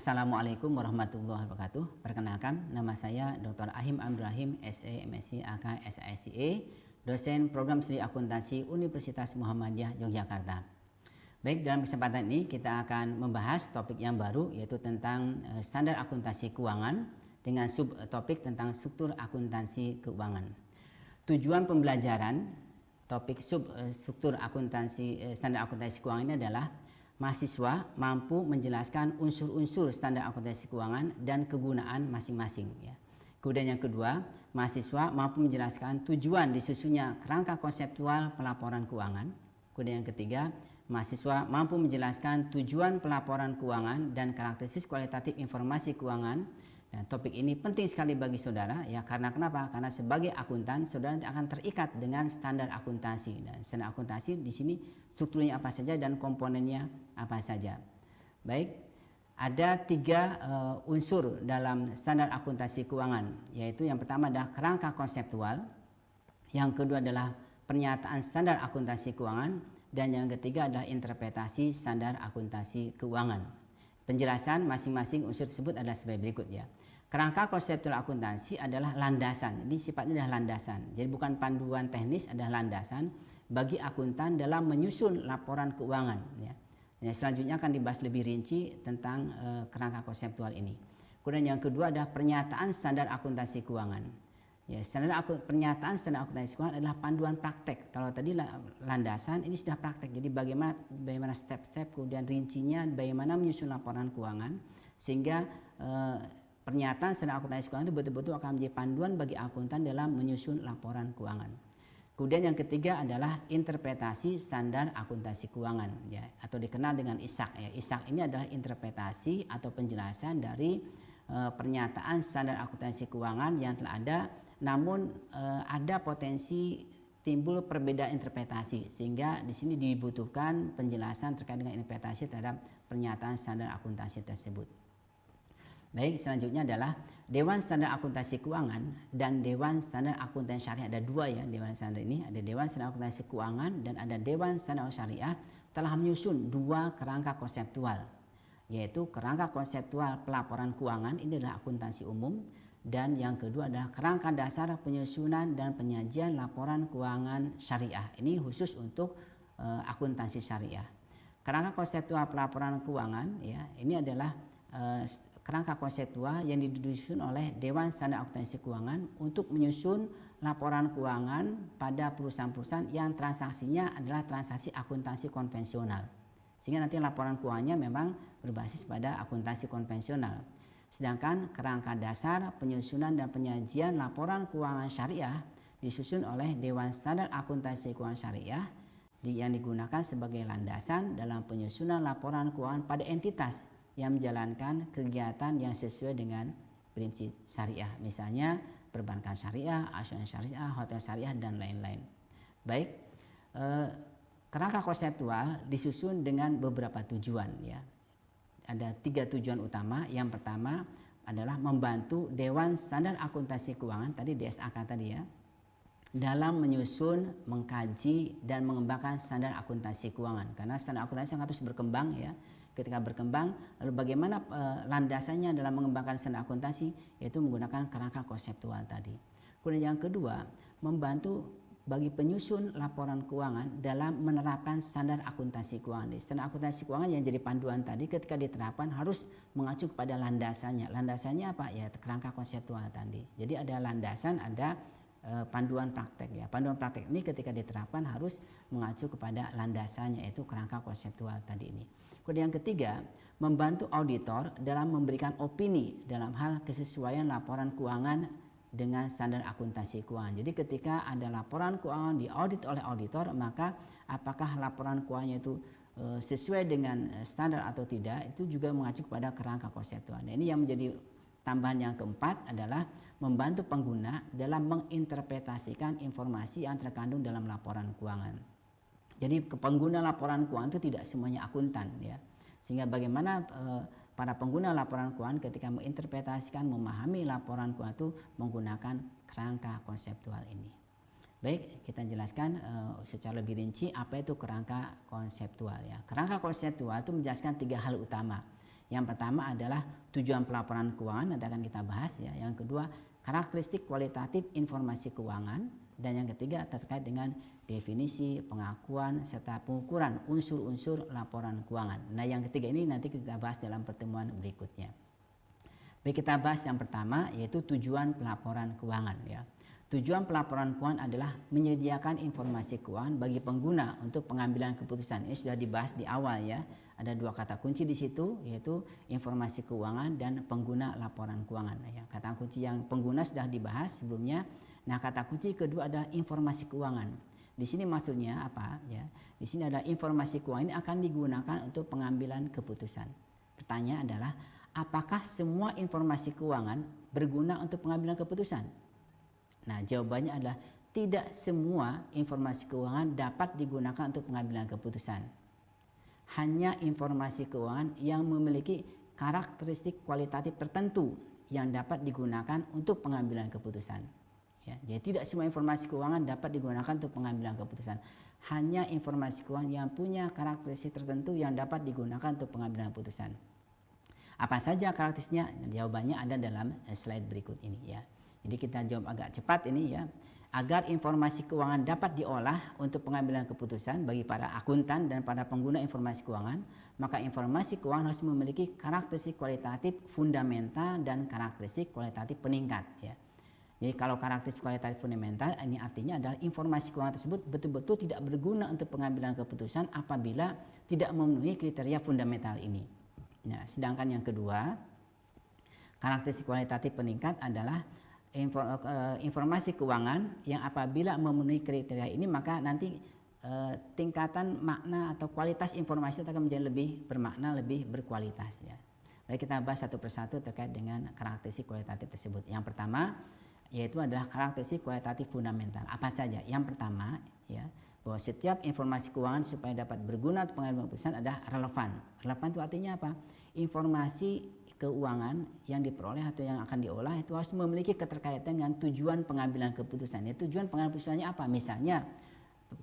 Assalamualaikum warahmatullahi wabarakatuh. Perkenalkan, nama saya Dr. Ahim Abdurrahim, SE, MSc, AK, SICA, dosen program studi akuntansi Universitas Muhammadiyah Yogyakarta. Baik, dalam kesempatan ini kita akan membahas topik yang baru, yaitu tentang standar akuntansi keuangan dengan subtopik tentang struktur akuntansi keuangan. Tujuan pembelajaran topik struktur akuntansi standar akuntansi keuangan ini adalah mahasiswa mampu menjelaskan unsur-unsur standar akuntansi keuangan dan kegunaan masing-masing. Kemudian yang kedua, mahasiswa mampu menjelaskan tujuan disusunnya kerangka konseptual pelaporan keuangan. Kemudian yang ketiga, mahasiswa mampu menjelaskan tujuan pelaporan keuangan dan karakteristik kualitatif informasi keuangan. Dan topik ini penting sekali bagi saudara, karena kenapa? Karena sebagai akuntan saudara akan terikat dengan standar akuntansi, dan standar akuntansi di sini strukturnya apa saja dan komponennya apa saja. Baik, ada tiga unsur dalam standar akuntansi keuangan, yaitu yang pertama adalah kerangka konseptual, yang kedua adalah pernyataan standar akuntansi keuangan, dan yang ketiga adalah interpretasi standar akuntansi keuangan. Penjelasan masing-masing unsur tersebut adalah sebagai berikut ya. Kerangka konseptual akuntansi adalah landasan. Jadi sifatnya adalah landasan. Jadi bukan panduan teknis, adalah landasan bagi akuntan dalam menyusun laporan keuangan ya. Selanjutnya akan dibahas lebih rinci tentang kerangka konseptual ini. Kemudian yang kedua adalah pernyataan standar akuntansi keuangan. Pernyataan standar akuntansi keuangan adalah panduan praktek. Kalau tadi landasan, ini sudah praktek. Jadi bagaimana step-step, kemudian rincinya, bagaimana menyusun laporan keuangan, sehingga pernyataan standar akuntansi keuangan itu betul-betul akan menjadi panduan bagi akuntan dalam menyusun laporan keuangan. Kemudian yang ketiga adalah interpretasi standar akuntansi keuangan, atau dikenal dengan ISAK. ISAK ini adalah interpretasi atau penjelasan dari pernyataan standar akuntansi keuangan yang telah ada, namun ada potensi timbul perbedaan interpretasi, sehingga di sini dibutuhkan penjelasan terkait dengan interpretasi terhadap pernyataan standar akuntansi tersebut. Baik, selanjutnya adalah Dewan Standar Akuntansi Keuangan dan Dewan Standar Akuntansi Syariah. Ada dua ya Dewan Standar ini, ada Dewan Standar Akuntansi Keuangan dan ada Dewan Standar Syariah, telah menyusun dua kerangka konseptual, yaitu kerangka konseptual pelaporan keuangan, ini adalah akuntansi umum, dan yang kedua adalah kerangka dasar penyusunan dan penyajian laporan keuangan syariah, ini khusus untuk akuntansi syariah. Kerangka konseptual pelaporan keuangan ini adalah kerangka konseptual yang disusun oleh Dewan Standar Akuntansi Keuangan untuk menyusun laporan keuangan pada perusahaan-perusahaan yang transaksinya adalah transaksi akuntansi konvensional, sehingga nanti laporan keuangannya memang berbasis pada akuntansi konvensional. Sedangkan kerangka dasar penyusunan dan penyajian laporan keuangan syariah disusun oleh Dewan Standar Akuntansi Keuangan Syariah yang digunakan sebagai landasan dalam penyusunan laporan keuangan pada entitas yang menjalankan kegiatan yang sesuai dengan prinsip syariah, misalnya perbankan syariah, asuransi syariah, hotel syariah, dan lain-lain. Baik, kerangka konseptual disusun dengan beberapa tujuan ya. Ada tiga tujuan utama. Yang pertama adalah membantu Dewan Standar Akuntansi Keuangan, tadi DSAK tadi ya, dalam menyusun, mengkaji, dan mengembangkan standar akuntansi keuangan. Karena standar akuntansi akan terus berkembang ya. Ketika berkembang, lalu bagaimana landasannya dalam mengembangkan standar akuntansi, yaitu menggunakan kerangka konseptual tadi. Kemudian yang kedua, membantu bagi penyusun laporan keuangan dalam menerapkan standar akuntansi keuangan. Standar akuntansi keuangan yang jadi panduan tadi ketika diterapkan harus mengacu kepada landasannya. Landasannya apa? Ya kerangka konseptual tadi. Jadi ada landasan, ada panduan praktek ya. Panduan praktek ini ketika diterapkan harus mengacu kepada landasannya, yaitu kerangka konseptual tadi ini. Kemudian yang ketiga, membantu auditor dalam memberikan opini dalam hal kesesuaian laporan keuangan dengan standar akuntansi keuangan. Jadi ketika ada laporan keuangan diaudit oleh auditor, maka apakah laporan keuangannya itu sesuai dengan standar atau tidak, itu juga mengacu kepada kerangka konseptual. Nah, ini yang menjadi tambahan yang keempat adalah membantu pengguna dalam menginterpretasikan informasi yang terkandung dalam laporan keuangan. Jadi pengguna laporan keuangan itu tidak semuanya akuntan ya. Sehingga bagaimana para pengguna laporan keuangan ketika menginterpretasikan, memahami laporan keuangan itu menggunakan kerangka konseptual ini. Baik, kita jelaskan secara lebih rinci apa itu kerangka konseptual ya. Kerangka konseptual itu menjelaskan tiga hal utama. Yang pertama adalah tujuan pelaporan keuangan, nanti akan kita bahas ya. Yang kedua, karakteristik kualitatif informasi keuangan, dan yang ketiga terkait dengan definisi, pengakuan serta pengukuran unsur-unsur laporan keuangan. Nah, yang ketiga ini nanti kita bahas dalam pertemuan berikutnya. Baik, kita bahas yang pertama yaitu tujuan pelaporan keuangan ya. Tujuan pelaporan keuangan adalah menyediakan informasi keuangan bagi pengguna untuk pengambilan keputusan. Ini sudah dibahas di awal ya. Ada dua kata kunci di situ, yaitu informasi keuangan dan pengguna laporan keuangan. Ya, kata kunci yang pengguna sudah dibahas sebelumnya. Nah, kata kunci kedua adalah informasi keuangan. Di sini maksudnya apa ya? Di sini ada informasi keuangan ini akan digunakan untuk pengambilan keputusan. Pertanyaan adalah, apakah semua informasi keuangan berguna untuk pengambilan keputusan? Nah, jawabannya adalah tidak semua informasi keuangan dapat digunakan untuk pengambilan keputusan. Hanya informasi keuangan yang memiliki karakteristik kualitatif tertentu yang dapat digunakan untuk pengambilan keputusan. Ya, jadi tidak semua informasi keuangan dapat digunakan untuk pengambilan keputusan. Hanya informasi keuangan yang punya karakteristik tertentu yang dapat digunakan untuk pengambilan keputusan. Apa saja karakteristiknya? Jawabannya ada dalam slide berikut ini ya. Jadi kita jawab agak cepat ini ya. Agar informasi keuangan dapat diolah untuk pengambilan keputusan bagi para akuntan dan para pengguna informasi keuangan, maka informasi keuangan harus memiliki karakteristik kualitatif fundamental dan karakteristik kualitatif peningkat ya. Jadi kalau karakteristik kualitatif fundamental ini artinya adalah informasi keuangan tersebut betul-betul tidak berguna untuk pengambilan keputusan apabila tidak memenuhi kriteria fundamental ini. Nah, sedangkan yang kedua, karakteristik kualitatif peningkat adalah informasi keuangan yang apabila memenuhi kriteria ini maka nanti tingkatan makna atau kualitas informasi akan menjadi lebih bermakna, lebih berkualitas ya. Mari kita bahas satu persatu terkait dengan karakteristik kualitatif tersebut. Yang pertama yaitu adalah karakteristik kualitatif fundamental. Apa saja? Yang pertama ya, bahwa setiap informasi keuangan supaya dapat berguna untuk pengambilan keputusan adalah relevan. Relevan itu artinya apa? Informasi keuangan yang diperoleh atau yang akan diolah itu harus memiliki keterkaitan dengan tujuan pengambilan keputusan. Ya, tujuan pengambilan keputusannya apa? Misalnya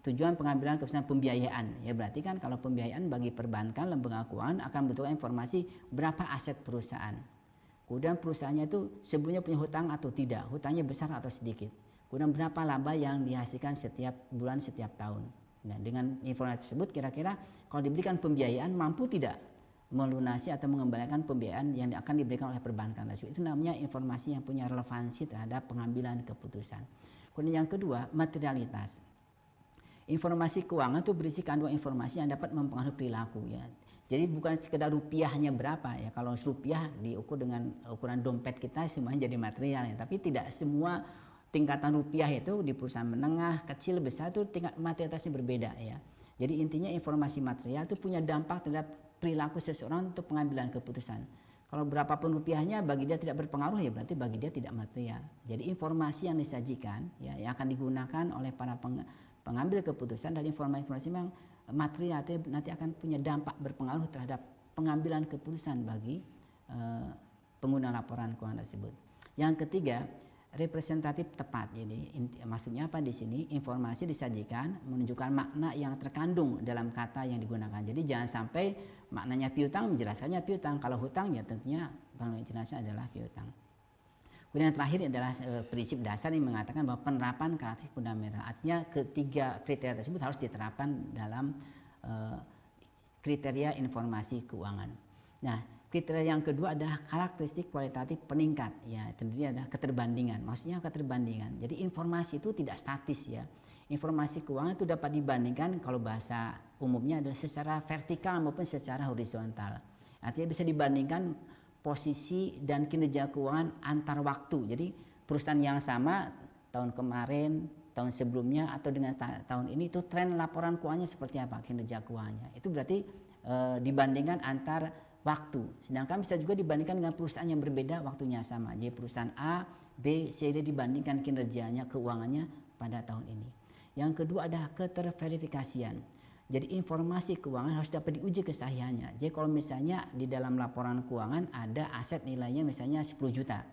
tujuan pengambilan keputusan pembiayaan. Ya berarti kan kalau pembiayaan bagi perbankan, lembaga keuangan akan membutuhkan informasi berapa aset perusahaan. Kemudian perusahaannya itu sebelumnya punya hutang atau tidak, hutangnya besar atau sedikit. Kemudian berapa laba yang dihasilkan setiap bulan, setiap tahun. Nah, dengan informasi tersebut kira-kira kalau diberikan pembiayaan mampu tidak melunasi atau mengembalikan pembiayaan yang akan diberikan oleh perbankan tersebut. Itu namanya informasi yang punya relevansi terhadap pengambilan keputusan. Kemudian yang kedua, materialitas. Informasi keuangan itu berisi kandungan informasi yang dapat mempengaruhi perilaku ya. Jadi bukan sekedar rupiahnya berapa ya. Kalau rupiah diukur dengan ukuran dompet kita semuanya jadi material ya. Tapi tidak semua tingkatan rupiah itu di perusahaan menengah, kecil, besar itu tingkat materialitasnya berbeda ya. Jadi intinya informasi material itu punya dampak terhadap perilaku seseorang untuk pengambilan keputusan. Kalau berapapun rupiahnya bagi dia tidak berpengaruh ya berarti bagi dia tidak material. Jadi informasi yang disajikan ya yang akan digunakan oleh para pengambil keputusan dan informasi yang material itu nanti akan punya dampak berpengaruh terhadap pengambilan keputusan bagi pengguna laporan keuangan tersebut. Yang ketiga, representatif tepat. Jadi maksudnya apa di sini? Informasi disajikan menunjukkan makna yang terkandung dalam kata yang digunakan. Jadi jangan sampai maknanya piutang menjelaskannya piutang. Kalau hutang ya tentunya penjelasannya adalah piutang. Kemudian yang terakhir adalah prinsip dasar yang mengatakan bahwa penerapan karakteristik fundamental. Artinya ketiga kriteria tersebut harus diterapkan dalam kriteria informasi keuangan. Nah, kriteria yang kedua adalah karakteristik kualitatif peningkat. Ya, terdiri adalah keterbandingan. Maksudnya keterbandingan. Jadi informasi itu tidak statis ya. Informasi keuangan itu dapat dibandingkan kalau bahasa umumnya adalah secara vertikal maupun secara horizontal. Artinya bisa dibandingkan posisi dan kinerja keuangan antar waktu. Jadi perusahaan yang sama tahun kemarin, tahun sebelumnya atau dengan tahun ini itu tren laporan keuangannya seperti apa kinerja keuangannya. Itu berarti dibandingkan antar waktu. Sedangkan bisa juga dibandingkan dengan perusahaan yang berbeda waktunya sama. Jadi perusahaan A, B, C, D dibandingkan kinerjanya, keuangannya pada tahun ini. Yang kedua adalah keterverifikasian. Jadi informasi keuangan harus dapat diuji kesahihannya. Jadi kalau misalnya di dalam laporan keuangan ada aset nilainya misalnya 10 juta.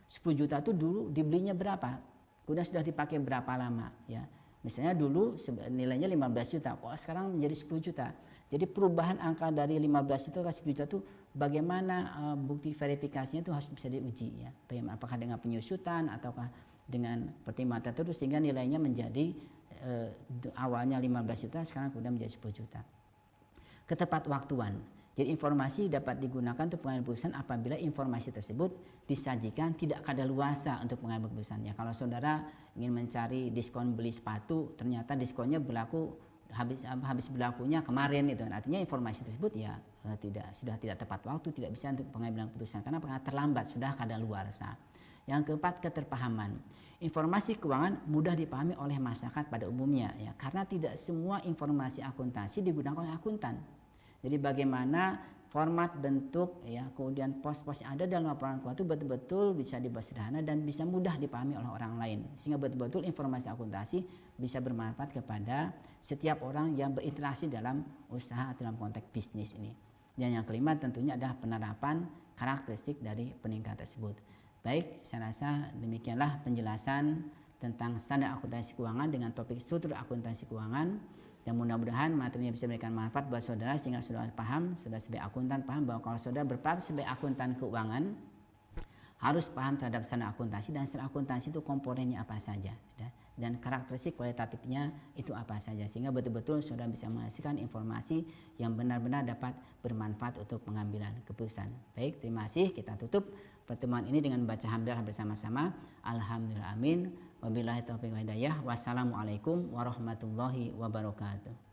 10 juta itu dulu dibelinya berapa? Kemudian sudah dipakai berapa lama ya. Misalnya dulu nilainya 15 juta, kok sekarang menjadi 10 juta. Jadi perubahan angka dari 15 juta ke 10 juta itu bagaimana bukti verifikasinya itu harus bisa diuji ya. Apakah dengan penyusutan ataukah dengan pertimbangan tertentu sehingga nilainya menjadi awalnya 15 juta sekarang kemudian menjadi 10 juta. Ketepat waktuan. Jadi informasi dapat digunakan untuk pengambilan keputusan apabila informasi tersebut disajikan tidak kadaluarsa untuk pengambilan keputusan. Ya, kalau saudara ingin mencari diskon beli sepatu, ternyata diskonnya berlaku habis berlakunya kemarin itu. Artinya informasi tersebut ya sudah tidak tepat waktu, tidak bisa untuk pengambilan keputusan karena terlambat, sudah kadaluarsa. Yang keempat, keterpahaman. Informasi keuangan mudah dipahami oleh masyarakat pada umumnya ya, karena tidak semua informasi akuntansi digunakan oleh akuntan. Jadi bagaimana format, bentuk, ya, kemudian pos-pos yang ada dalam laporan keuangan itu betul-betul bisa dibuat sederhana dan bisa mudah dipahami oleh orang lain. Sehingga betul-betul informasi akuntansi bisa bermanfaat kepada setiap orang yang berinteraksi dalam usaha atau dalam konteks bisnis ini. Dan yang kelima tentunya adalah penerapan karakteristik dari peningkat tersebut. Baik, saya rasa demikianlah penjelasan tentang standar akuntansi keuangan dengan topik struktur akuntansi keuangan. Dan mudah-mudahan materinya bisa memberikan manfaat buat saudara sehingga saudara paham, saudara sebagai akuntan paham bahwa kalau saudara berpraktik sebagai akuntan keuangan harus paham terhadap standar akuntansi dan standar akuntansi itu komponennya apa saja dan karakteristik kualitatifnya itu apa saja sehingga betul-betul saudara bisa menghasilkan informasi yang benar-benar dapat bermanfaat untuk pengambilan keputusan. Baik, terima kasih. Kita tutup pertemuan ini dengan membaca hamdalah bersama-sama. Alhamdulillah amin. Wabillahi taufiq wal hidayah. Wassalamualaikum warahmatullahi wabarakatuh.